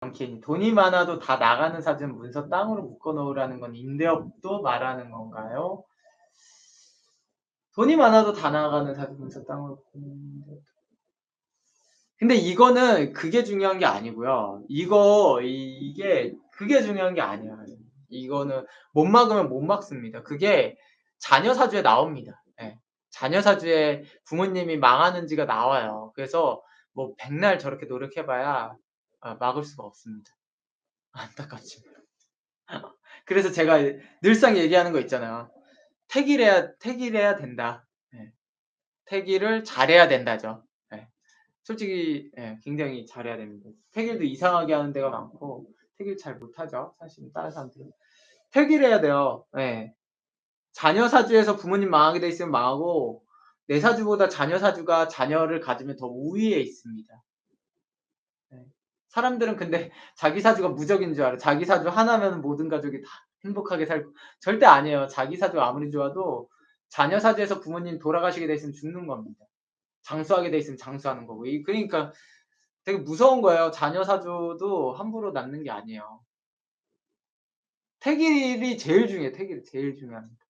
명쾌히 돈이 많아도 다 나가는 사주는 문서 땅으로 묶어 놓으라는 건 임대업도 말하는 건가요? 돈이 많아도 다 나가는 사주 문서 땅으로 묶어 놓는 거. 근데 이거는 그게 중요한 게 아니고요. 이게 그게 중요한 게 아니야. 이거는 못 막으면 못 막습니다. 그게 자녀 사주에 나옵니다. 예. 자녀 사주에 부모님이 망하는지가 나와요. 그래서 뭐 백날 저렇게 노력해 봐야 막을 수가 없습니다. 안타깝지만. 그래서 제가 늘상 얘기하는 거 있잖아요. 택일해야 된다. 예. 택일을 잘해야 된다죠. 예. 솔직히 굉장히 잘해야 됩니다. 택일도 이상하게 하는 데가 많고 택일 잘 못하죠. 사실 다른 사람들은. 택일해야 돼요. 예. 자녀 사주에서 부모님 망하게 돼 있으면 망하고 내 사주보다 자녀 사주가 자녀를 가지면 더 우위에 있습니다. 예. 사람들은 근데 자기 사주가 무적인 줄 알아. 자기 사주 하나면 모든 가족이 다 행복하게 살고 절대 아니에요. 자기 사주가 아무리 좋아도 자녀 사주에서 부모님 돌아가시게 돼 있으면 죽는 겁니다. 장수하게 돼 있으면 장수하는 거고. 그러니까 되게 무서운 거예요. 자녀 사주도 함부로 낳는 게 아니에요. 택일이 제일 중요해요. 택일이 제일 중요합니다.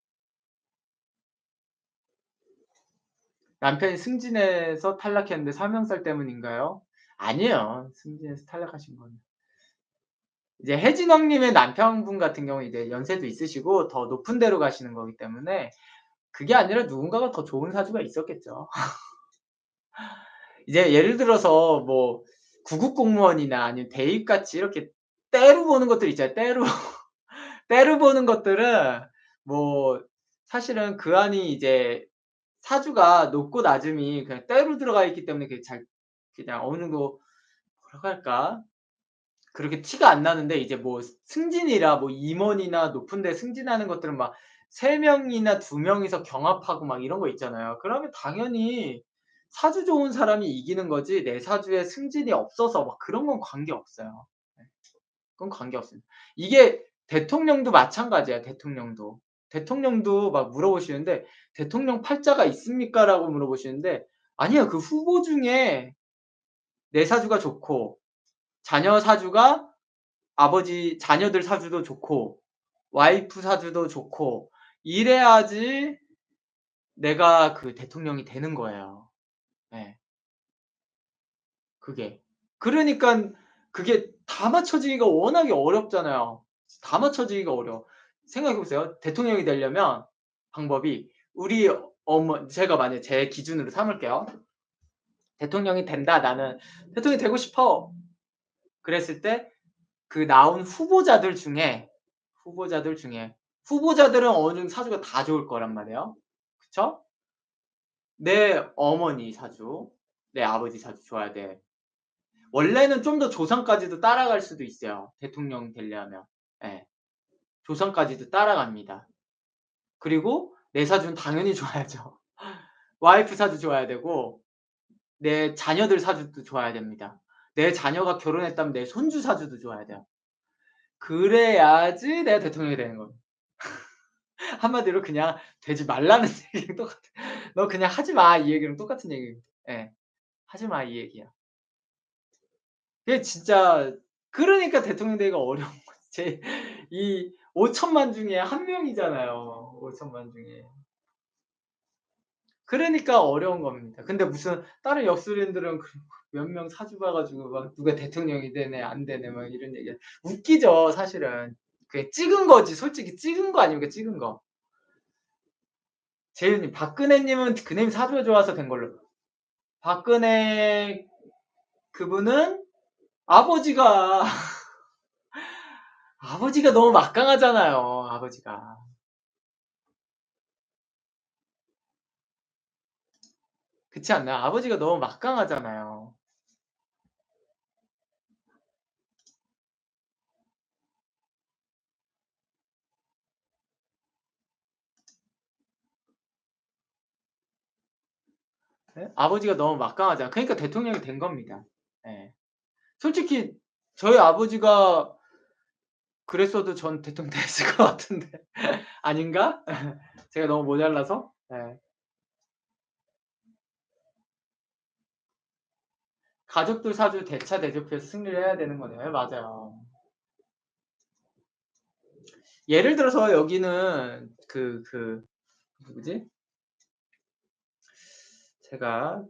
남편이 승진해서 탈락했는데 사명살 때문인가요? 아니에요. 승진해서 탈락하신 건. 이제 혜진왕 님의 남편분 같은 경우는 이제 연세도 있으시고 더 높은 데로 가시는 거기 때문에 그게 아니라 누군가가 더 좋은 사주가 있었겠죠. 이제 예를 들어서 뭐 구급 공무원이나 아니면 대입같이 이렇게 때로 보는 것들 있잖아요. 때로. 때로 보는 것들은 뭐 사실은 그 안이 이제 사주가 높고 낮음이 그냥 때로 들어가 있기 때문에 그게 잘 그냥 어느 정도 뭐라고 할까? 그렇게 티가 안 나는데 이제 뭐 승진이라 뭐 임원이나 높은 데 승진하는 것들은 막 3 명이나 2 명이서 경합하고 막 이런 거 있잖아요. 그러면 당연히 사주 좋은 사람이 이기는 거지 내 사주에 승진이 없어서 막 그런 건 관계없어요. 네. 그건 관계없습니다. 이게 대통령도 마찬가지야, 대통령도. 대통령도 막 물어보시는데 "대통령 팔자가 있습니까?"라고 물어보시는데 아니요. 그 후보 중에 내 사주가 좋고 자녀 사주가 아버지 자녀들 사주도 좋고 와이프 사주도 좋고 이래야지 내가 그 대통령이 되는 거예요. 예. 그게. 그러니깐 그게 다 맞춰지기가 워낙에 어렵잖아요. 다 맞춰지기가 어려워. 생각해 보세요. 대통령이 되려면 방법이 우리 제가 만약에 제 기준으로 삼을게요. '대통령이 된다. 나는 대통령이 되고 싶어.' 그랬을 때 그 나온 후보자들 중에 어느 정도 사주가 다 좋을 거란 말이에요. 그쵸? 내 어머니 사주, 내 아버지 사주 좋아야 돼. 원래는 좀 더 조상까지도 따라갈 수도 있어요, 대통령 되려면. 예. 조상까지도 따라갑니다. 그리고 내 사주는 당연히 좋아야죠. 와이프 사주 좋아야 되고 내 자녀들 사주도 좋아야 됩니다. 내 자녀가 결혼했다면 내 손주 사주도 좋아야 돼요. 그래야지 내가 대통령이 되는 거예요. 한마디로 그냥 되지 말라는 얘기랑 똑같아. "너 그냥 하지 마." 이 얘기랑 똑같은 얘기예요. 예. "하지 마." 이 얘기야. 그게 진짜 그러니까 대통령 되기가 어려운 거지. 이 5천만 중에 1 명이잖아요. 5천만 중에. 그러니까 어려운 겁니다. 근데 무슨 다른 역술인들은 그 몇 명 사주 봐 가지고 막 누가 대통령이 되네 안 되네 막 이런 얘기 웃기죠 사실은. 그게 찍은 거지 솔직히 찍은 거 아닙니까 찍은 거. 재윤님, 박근혜 님은 그님 사주가 좋아서 된 걸로. 박근혜 그분은 아버지가 아버지가 너무 막강하잖아요, 아버지가. 그렇지 않나요? 아버지가 너무 막강하잖아요. 예? 아버지가 너무 막강하잖아요. 그러니까 대통령이 된 겁니다. 예. 솔직히 저희 아버지가 그랬어도 전 대통령 됐을 것 같은데. 아닌가? 제가 너무 모자라서? 예. 가족들 사주 대차 대조해서 승리를 해야 되는 거네요. 예, 맞아요. 예를 들어서 여기는 누구지? 제가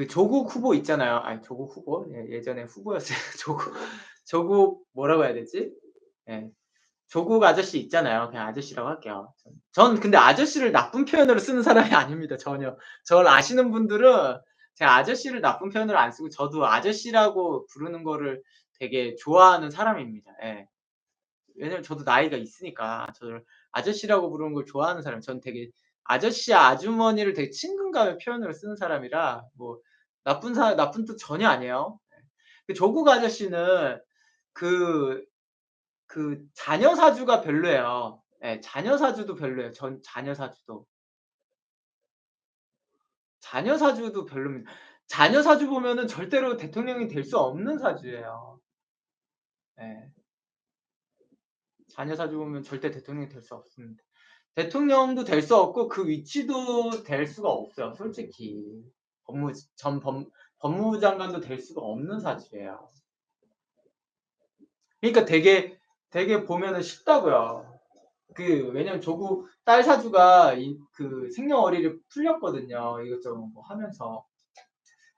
조국 후보 있잖아요. 아니 조국 후보? 예전에 후보였어요. 조국 뭐라고 해야 되지? 예. 조국 아저씨 있잖아요. 그냥 아저씨라고 할게요. 전 근데 아저씨를 나쁜 표현으로 쓰는 사람이 아닙니다. 전혀. 저를 아시는 분들은 제가 아저씨를 나쁜 표현으로 안 쓰고 저도 아저씨라고 부르는 거를 되게 좋아하는 사람입니다. 예. 왜냐면 저도 나이가 있으니까 저를 아저씨라고 부르는 걸 좋아하는 사람. 전 되게 아저씨, 아주머니를 되게 친근감의 표현으로 쓰는 사람이라 뭐 나쁜 뜻 전혀 아니에요. 그 조국 아저씨는 그 자녀 사주가 별로예요. 예, 자녀 사주도 별로예요. 자녀 사주도. 자녀 사주도 별로입니다. 자녀 사주 보면은 절대로 대통령이 될 수 없는 사주예요. 예. 자녀 사주 보면 절대 대통령이 될 수 없습니다. 대통령도 될 수 없고 그 위치도 될 수가 없어요, 솔직히. 법무부 장관도 될 수가 없는 사주예요. 그러니까 되게 보면은 쉽다고요. 왜냐면 조국 딸 사주가 생년월일이 풀렸거든요. 이것저것 뭐 하면서.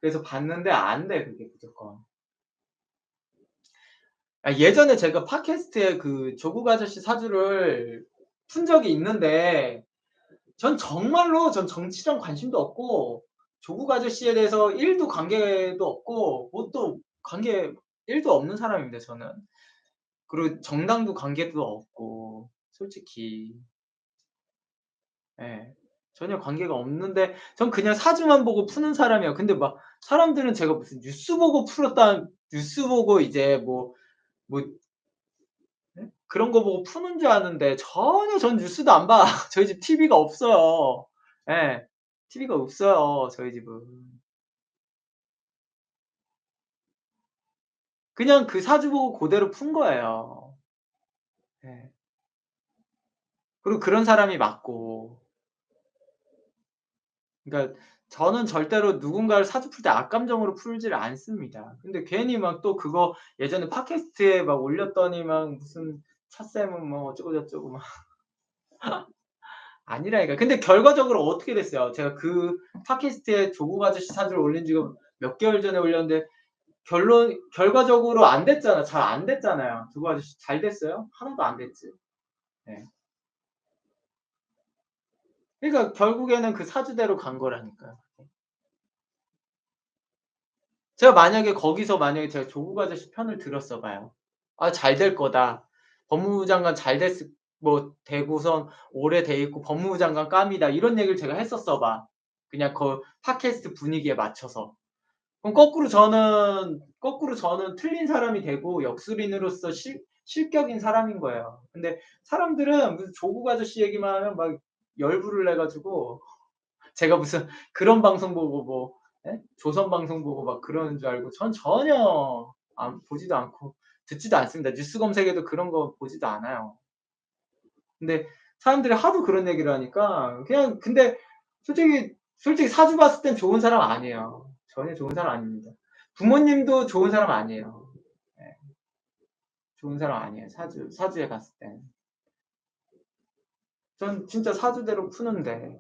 그래서 봤는데 안 돼, 그게 무조건. 예전에 제가 팟캐스트에 조국 아저씨 사주를 푼 적이 있는데 전 정말로 정치랑 관심도 없고 조국 아저씨에 대해서 1도 관계도 없고 뭐 또 관계 1도 없는 사람입니다, 저는. 그리고 정당도 관계도 없고 솔직히. 예. 전혀 관계가 없는데 전 그냥 사주만 보고 푸는 사람이에요. 근데 막 사람들은 제가 무슨 뉴스 보고 이제 뭐 예? 그런 거 보고 푸는 줄 아는데 전혀 전 뉴스도 안 봐. 저희 집 TV가 없어요. 예. TV가 없어요, 저희 집은. 그냥 그 사주 보고 고대로 푼 거예요. 예. 그리고 그런 사람이 맞고. 그러니까 저는 절대로 누군가를 사주 풀 때 악감정으로 풀지를 않습니다. 근데 괜히 막 또 그거 예전에 팟캐스트에 막 올렸더니 막 무슨 찻샘은 뭐 어쩌고 저쩌고 막 아니라니까. 근데 결과적으로 어떻게 됐어요? 제가 그 팟캐스트에 조국 아저씨 사주를 올린 지가 몇 개월 전에 올렸는데 결과적으로 안 됐잖아. 잘 안 됐잖아요. 조국 아저씨 잘 됐어요? 하나도 안 됐지. 예. 그러니까 결국에는 그 사주대로 간 거라니까요. 제가 만약에 제가 조국 아저씨 편을 들었어 봐요. '아 잘 될 거다. 법무부 장관 잘 됐을 되고선 오래 돼 있고 법무부 장관 깜이다.' 이런 얘기를 제가 했었어 봐. 그냥 팟캐스트 분위기에 맞춰서. 그럼 거꾸로 저는 틀린 사람이 되고 역술인으로서 실격인 사람인 거예요. 근데 사람들은 무슨 조국 아저씨 얘기만 하면 막 열불을 내 가지고 제가 무슨 그런 방송 보고 예? 조선 방송 보고 막 그러는 줄 알고 전 전혀 보지도 않고 듣지도 않습니다. 뉴스 검색에도 그런 거 보지도 않아요. 근데 사람들이 하도 그런 얘기를 하니까 그냥 근데 솔직히 사주 봤을 땐 좋은 사람 아니에요. 전혀 좋은 사람 아닙니다. 부모님도 좋은 사람 아니에요. 예. 좋은 사람 아니에요. 사주에 갔을 땐. 전 진짜 사주대로 푸는데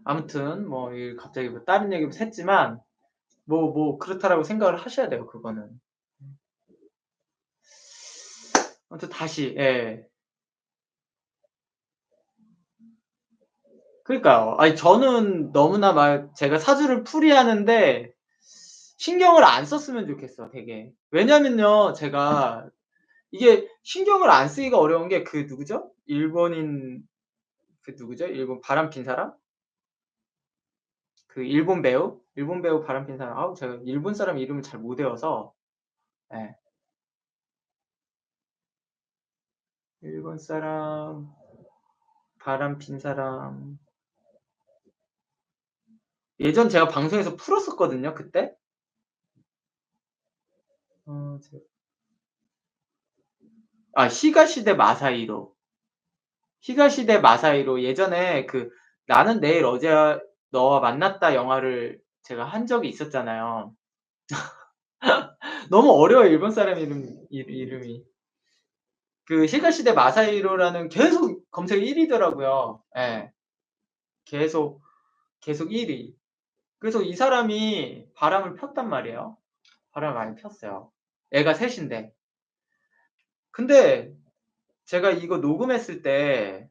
아무튼 갑자기 다른 얘기로 샜지만 그렇다라고 생각을 하셔야 돼요, 그거는. 아무튼 다시, 예. 그러니까요. 아니, 저는 너무나 제가 사주를 풀이하는데 신경을 안 썼으면 좋겠어, 되게. 왜냐면요, 제가 이게 신경을 안 쓰기가 어려운 게 누구죠? 일본인 누구죠? 일본 바람핀 사람? 일본 배우? 일본 배우 바람핀 사람. 아우, 제가 일본 사람 이름을 잘 못 외워서. 예. 일본 사람, 바람핀 사람. 예전 제가 방송에서 풀었었거든요, 그때. 제 히가시대 마사히로. 히가시대 마사히로 예전에 나는 내일 어제야 너와 만났다 영화를 제가 한 적이 있었잖아요. 너무 어려워요, 일본 사람 이름이. 그 히가시대 마사히로라는 계속 검색 1 위더라고요. 예. 계속, 계속 1 위. 그래서 이 사람이 바람을 폈단 말이에요. 바람을 많이 폈어요. 애가 셋 인데. 근데 제가 이거 녹음했을 때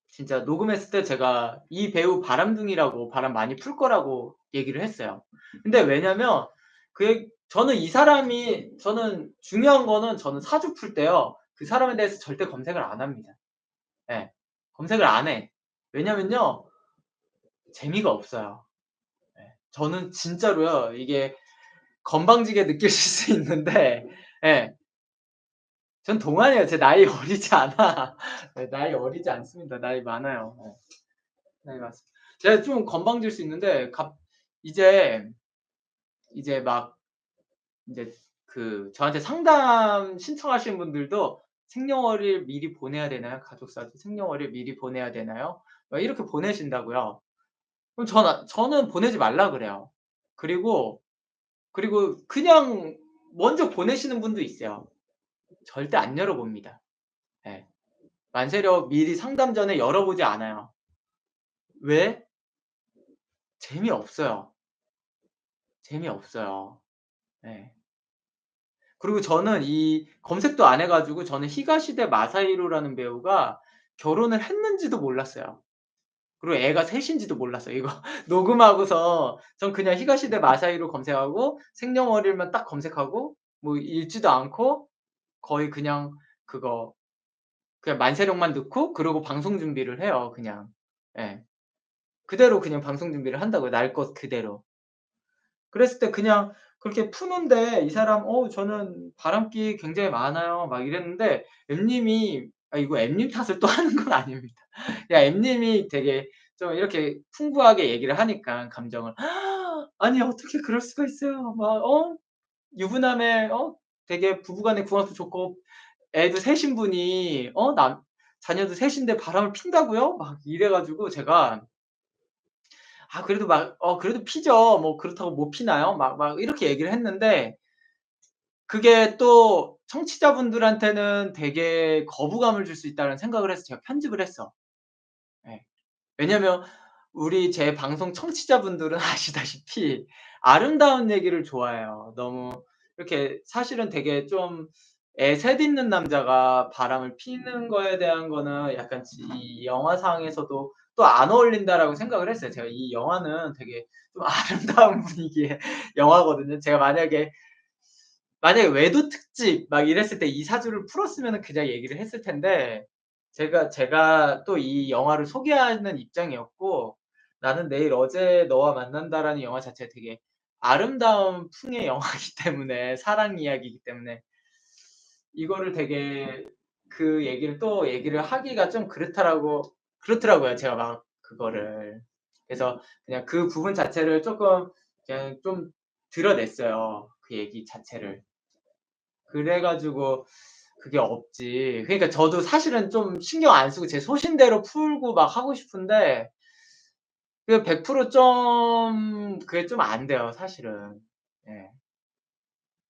진짜 녹음했을 때 제가 이 배우 바람둥이라고 바람 많이 풀 거라고 얘기를 했어요. 근데 왜냐면 저는 이 사람이 저는 중요한 거는 저는 사주 풀 때요. 그 사람에 대해서 절대 검색을 안 합니다. 예. 검색을 안 해. 왜냐면요. 재미가 없어요. 예. 저는 진짜로요. 이게 건방지게 느끼실 수 있는데 예. 전 동안이에요. 제 나이 어리지 않아. 네, 나이 어리지 않습니다. 나이 많아요. 예. 나이 많습니다. 제가 좀 건방질 수 있는데 이제 막 인제 저한테 상담 신청하시는 분들도 "생년월일 미리 보내야 되나요? 가족사진 생년월일 미리 보내야 되나요?" 막 이렇게 보내신다고요. 그럼 저는 보내지 말라 그래요. 그리고 그냥 먼저 보내시는 분도 있어요. 절대 안 열어봅니다. 예. 만세력 미리 상담 전에 열어보지 않아요. 왜? 재미없어요. 재미없어요. 예. 그리고 저는 이 검색도 안 해 가지고 저는 히가시대 마사히로라는 배우가 결혼을 했는지도 몰랐어요. 그리고 애가 셋 인지도 몰랐어요. 이거 녹음하고서 전 그냥 히가시대 마사히로 검색하고 생년월일만 딱 검색하고 뭐 읽지도 않고 거의 그거 그냥 만세력만 넣고 그러고 방송 준비를 해요 그냥. 예. 그대로 그냥 방송 준비를 한다고요, 날 것 그대로. 그랬을 때 그냥 그렇게 푸는데 이 사람 저는 바람기 굉장히 많아요." 막 이랬는데 M님이 이거 M님 탓을 또 하는 건 아닙니다. 그냥 M님이 되게 좀 이렇게 풍부하게 얘기를 하니까 감정을 "아니 어떻게 그럴 수가 있어요." 막 유부남의 되게 부부 간의 궁합도 좋고 애도 셋인 분이 자녀도 셋인데 바람을 핀다고요? 막 이래 가지고 제가 그래도 그래도 피죠. 뭐 그렇다고 못 피나요?" 막 이렇게 얘기를 했는데 그게 또 청취자분들한테는 되게 거부감을 줄 수 있다는 생각을 해서 제가 편집을 했어. 예. 왜냐면 제 방송 청취자분들은 아시다시피 아름다운 얘기를 좋아해요. 너무 이렇게 사실은 되게 좀 애 셋 있는 남자가 바람을 피는 거에 대한 거는 약간 이 영화상에서도 또 안 어울린다라고 생각을 했어요. 제가 이 영화는 되게 좀 아름다운 분위기의 영화거든요. 제가 만약에 외도 특집 막 이랬을 때 이 사주를 풀었으면은 그냥 얘기를 했을 텐데 제가 또 이 영화를 소개하는 입장이었고 '나는 내일 어제 너와 만난다.'라는 영화 자체가 되게 아름다운 풍의 영화이기 때문에 사랑 이야기이기 때문에 이거를 되게 얘기를 하기가 좀 그렇더라고요, 제가 막 그거를. 그래서 그냥 그 부분 자체를 쪼끔 그냥 좀 드러냈어요, 그 얘기 자체를. 그래 가지고 그게 없지. 그러니까 저도 사실은 좀 신경 안 쓰고 제 소신대로 풀고 막 하고 싶은데 100% 좀 그게 좀 안 돼요 사실은. 예.